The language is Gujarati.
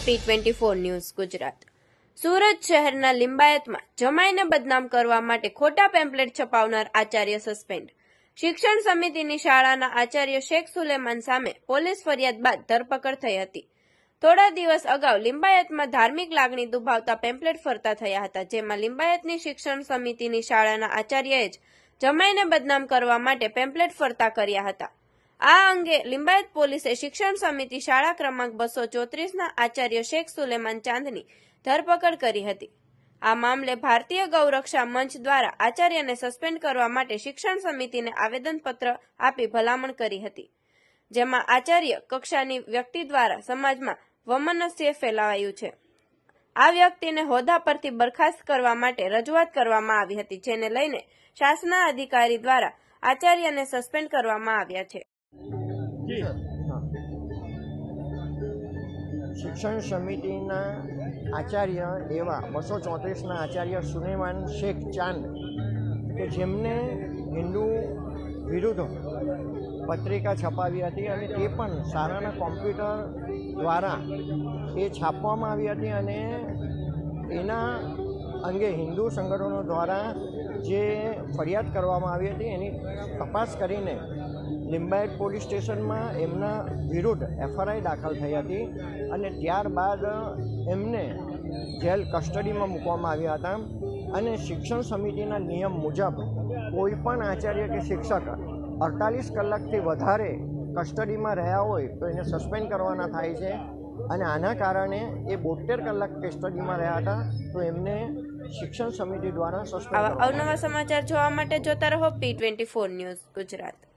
P24 news Gujarat. સુરત શહેરના લિંબાયતમાં જમાઈને બદનામ કરવા માટે ખોટા પેમ્પલેટ છપાવનાર આચાર્ય સસ્પેન્ડ। શિક્ષણ સમિતિની શાળાના આચાર્ય શેખ સુલેમાન સામે પોલીસ ફરિયાદ બાદ ધરપકડ થઈ હતી। થોડા દિવસ અગાઉ લિંબાયતમાં ધાર્મિક લાગણી દુભાવતા પેમ્પલેટ ફરતા થયા હતા, જેમાં લિંબાયતની શિક્ષણ સમિતિની શાળાના આચાર્યએ જ જમાઈને બદનામ કરવા માટે પેમ્પલેટ ફરતા કર્યા હતા। આ અંગે લિંબાયત પોલીસે શિક્ષણ સમિતિ શાળા ક્રમાંક 234ના આચાર્ય શેખ સુલેમાન ચાંદની ધરપકડ કરી હતી। આ મામલે ભારતીય ગૌરક્ષા મંચ દ્વારા આચાર્યને સસ્પેન્ડ કરવા માટે શિક્ષણ સમિતિને આવેદનપત્ર આપી ભલામણ કરી હતી, જેમાં આચાર્ય કક્ષાની વ્યક્તિ દ્વારા સમાજમાં વમનસ્ય ફેલાવાયું છે। આ વ્યક્તિને હોદ્દા પરથી બરખાસ્ત કરવા માટે રજૂઆત કરવામાં આવી હતી, જેને લઈને શાસના અધિકારી દ્વારા આચાર્યને સસ્પેન્ડ કરવામાં આવ્યા છે। શિક્ષણ સમિતિના આચાર્ય એવા 234ના આચાર્ય સુલેમાન શેખ ચાંદ કે જેમને હિન્દુ વિરુદ્ધ પત્રિકા છપાવી હતી અને તે પણ શાળાના કોમ્પ્યુટર દ્વારા એ છાપવામાં આવી હતી અને એના અંગે હિન્દુ સંગઠનો દ્વારા જે ફરિયાદ કરવામાં આવી હતી એની તપાસ કરીને લિંબાયત પોલીસ સ્ટેશનમાં એમના વિરુદ્ધ FRI દાખલ થઈ હતી અને ત્યારબાદ એમને જેલ કસ્ટડીમાં મૂકવામાં આવ્યા હતા અને શિક્ષણ સમિતિના નિયમ મુજબ કોઈપણ આચાર્ય કે શિક્ષક 48 કલાકથી વધારે કસ્ટડીમાં રહ્યા હોય તો એને સસ્પેન્ડ કરવાના થાય છે અને આના કારણે એ 72 કલાક કસ્ટડીમાં રહ્યા હતા તો એમને શિક્ષણ સમિતિ દ્વારા સસ્પેન્ડ આવા અવનવા સમાચાર જોવા માટે જોતા રહો P24 ન્યૂઝ ગુજરાત।